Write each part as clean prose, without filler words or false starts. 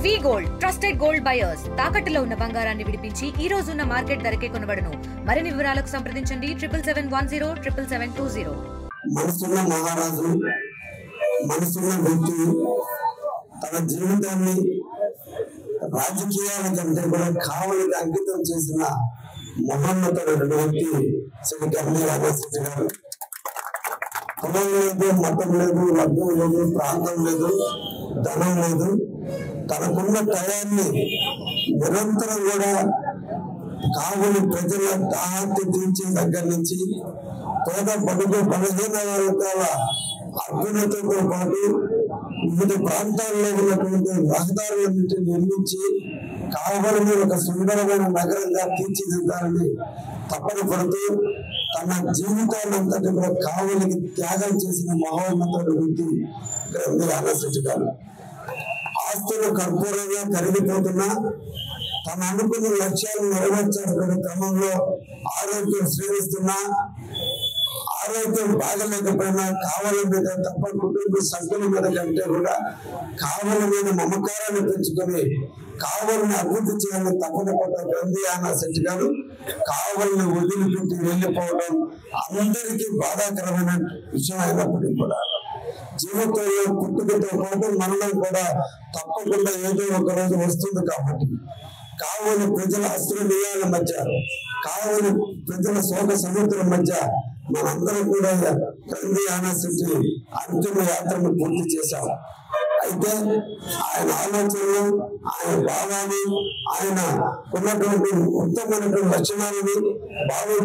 వి gold trusted gold buyers తాకట్టులో ఉన్న బంగారాన్ని విడిపించి ఈ రోజు ఉన్న మార్కెట్ ధరకే కొనబడును. మరిన్ని వివరాలకు సంప్రదించండి 7710 మనసున్న మహారాజు మనసున్న వ్యక్తి తన జీవితాన్ని రాజకీయాల కంటే కూడా కావలికి అంకితం చేసిన మహోన్నతుడైన వ్యక్తి శ్రీ గంభీర రామశెట్టి గారు. కులం లేదు, మతం లేదు, వర్గం లేదు, ప్రాంతం లేదు, ధనం లేదు. తనకున్న టయాన్ని నిరంతరం కూడా కావలి ప్రజల తాహత్య తీర్చే దగ్గర నుంచి పేద బడుగు బలహీన వర్గాల అభ్యున్నతితో పాటు వివిధ ప్రాంతాల్లో ఉన్నటువంటి రహదారులన్నింటినీ నిర్మించి కావలిని ఒక సుందరమైన నగరంగా తీర్చిదిద్దాలని తపన పడుతూ తన జీవితాన్నంతటి కూడా కావలికి త్యాగం చేసిన మహోన్నతుడు వ్యక్తి గంభీర రామశెట్టి గారు. ఆస్తులు కర్పూరంగా కరిగిపోతున్నా తన అనుకున్న లక్ష్యాలను నెరవేర్చాల్సిన క్రమంలో ఆరోగ్యం శ్రేణిస్తున్నా ఆరోగ్యం బాగలేకపోయినా కావలి మీద తప్ప కుటుంబ సభ్యుల మీద కంటే కూడా కావలి మీద మమకారాన్ని పెంచుకొని కావలిని అభివృద్ధి చేయాలని తప్పన పడ్డ గంభీర రామశెట్టి గారు కావలిని వదిలిపెట్టి వెళ్ళిపోవడం అందరికీ బాధాకరమైన విషయం అయినప్పటికీ కూడా జీవితంలో పుట్టుకతో పాటు మరణం కూడా తప్పకుండా ఏదో ఒక రోజు వస్తుంది కాబట్టి కావలి ప్రజల అశ్రునీయాల మధ్య కావలి ప్రజల శోక సముద్రం మధ్య మనందరం కూడా గంభీర రామశెట్టి అంతిమ యాత్రను పూర్తి చేశాం. అయితే ఆయన ఆలోచనలు, ఆయన భావాన్ని, ఆయన ఉన్నటువంటి ఉత్తమమైనటువంటి లక్షణాలని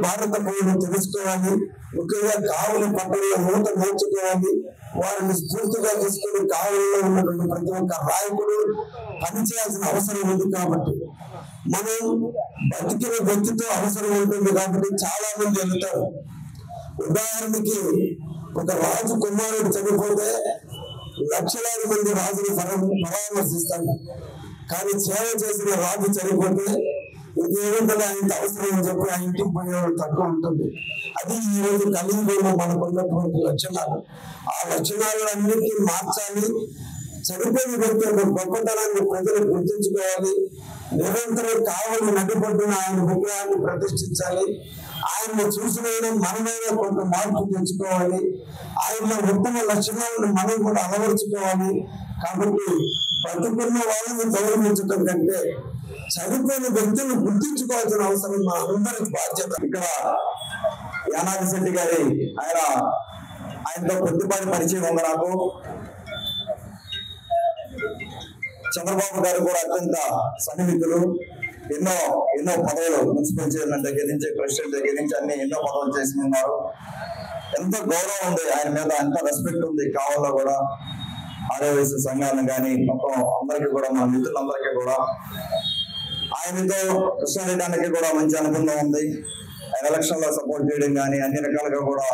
భారత పౌరులు తెలుసుకోవాలి. ముఖ్యంగా కావలి పట్టణంలో నూత నేర్చుకోవాలి. వారిని స్ఫూర్తిగా తీసుకుని కావలిలో ఉన్నటువంటి ప్రతి ఒక్క నాయకుడు పనిచేయాల్సిన అవసరం ఉంది. కాబట్టి మనం బతికిన వ్యక్తితో అవసరం ఉంటుంది కాబట్టి చాలా మంది వెళ్తారు. ఉదాహరణకి ఒక రాజు కుమారుడు చనిపోతే లక్షలాది మంది రాజుని పరామర్శిస్తాడు. కానీ సేవ చేసిన రాజు చనిపోతే ఇంకేముంటుంది ఆయనకి అవసరం అని చెప్పి ఆ ఇంటికి పోయేవాడు తక్కువ ఉంటుంది. అది ఈ రోజు కలియుగంలో మనకున్నటువంటి లక్షణాలు. ఆ లక్షణాలన్నింటినీ మార్చాలి. చనిపోయిన వ్యక్తి యొక్క గొప్పతనాన్ని ప్రజలు గుర్తించుకోవాలి. నిరంతరం కావలి నడిపొడ్డున ఆయన విగ్రహాన్ని ప్రతిష్ఠించాలి. ఆయన్ని చూసినైనా మనమైనా కొంత మార్పు తెచ్చుకోవాలి. ఆయన ఉత్తమ లక్షణాలను మనం కూడా అలవరుచుకోవాలి. కాబట్టి బతుకున్న వాళ్ళని గౌరవించడం కంటే చనిపోయిన వ్యక్తులను గుర్తించుకోవాల్సిన అవసరం మా అందరికి బాధ్యత. ఇక్కడ యానాదిశెట్టి గారి ఆయనతో కొద్దిపాటి పరిచయం ఉంది నాకు. చంద్రబాబు గారు కూడా అత్యంత సన్నిహితులు. ఎన్నో పదవులు మున్సిపల్ చైర్మన్ దగ్గర నుంచి ప్రెసిడెంట్ దగ్గర నుంచి అన్ని ఎన్నో పదవులు చేసి ఉన్నారు. ఎంత గౌరవం ఉంది ఆయన మీద, ఎంత రెస్పెక్ట్ ఉంది కావాలో కూడా. ఆర్యవైశ్య సంఘాలను కానీ మొత్తం అందరికీ కూడా, మన మిత్రులందరికీ కూడా ఆయనతో కృష్ణారెడ్డానికి కూడా మంచి అనుబంధం ఉంది. ఆయన ఎలక్షన్ లో సపోర్ట్ చేయడం కానీ అన్ని రకాలుగా కూడా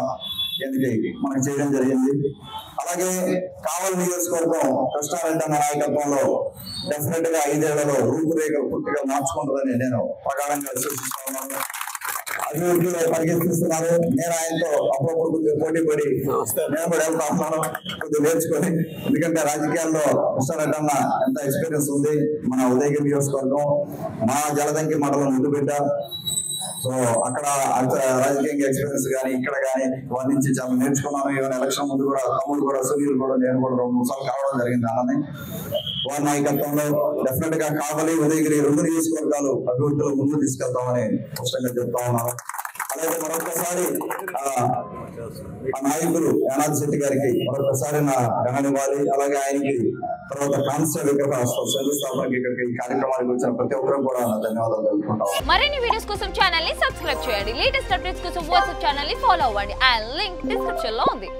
మనకు చేయడం జరిగింది. అలాగే కావలి నియోజకవర్గం కృష్ణారెడ్డి అన్న నాయకత్వంలో డెఫినెట్ గా 5 ఏళ్లలో రూపురేఖలు పూర్తిగా మార్చుకుంటుందని నేను ప్రగాఢంగా విశ్వసిస్తా ఉన్నాను. అభివృద్ధిలో పరిగెత్తిస్తున్నారు. నేను ఆయనతో అప్పుడప్పుడు కొద్దిగా పోటీ పడి నేను కూడా వెళ్తా ఉన్నాను కొద్దిగా నేర్చుకొని. ఎందుకంటే రాజకీయాల్లో కృష్ణారెడ్డి అన్న ఎంత ఎక్స్పీరియన్స్ ఉంది. మన ఉదయగిరి నియోజకవర్గం, మా జలదంకి మండలం ముద్దుబిడ్డ. సో అక్కడ రాజకీయంగా ఎక్స్పీరియన్స్ కానీ ఇక్కడ కానీ వారి నుంచి చాలా నేర్చుకున్నాను. ఈవెన్ ఎలక్షన్ ముందు కూడా తమ్ముడు కూడా సునీల్ కూడా నేను కూడా 2-3 సార్లు కావడం జరిగింది. అలానే వారి నాయకత్వంలో డెఫినెట్ గా కావలి, ఉదయగిరి 2 నియోజకవర్గాలు అభివృద్ధిలో ముందు తీసుకెళ్తామని స్పష్టంగా చెప్తా ఉన్నాను. అలాగే మరొకసారి ఆ నాయకులు యానాదిశెట్టి గారికి మరొకసారి నా ఘననివ్వాలి. అలాగే ఆయనకి తర్వాత కాన్స్టల్ విగ్రహ శంకుస్థాపనకి ఇక్కడికి కార్యక్రమానికి వచ్చిన ప్రతి ఒక్కరు కూడా ధన్యవాదాలు తెలుపుకుంటాం. మరిన్ని వీడియోస్ కోసం ఛానల్ ని సబ్స్క్రైబ్ చేయండి. లేటెస్ట్ అప్డేట్స్ కోసం వాట్సాప్ ఛానల్ ని ఫాలో అవ్వండి. ఆ లింక్ డిస్క్రిప్షన్ లో ఉంది.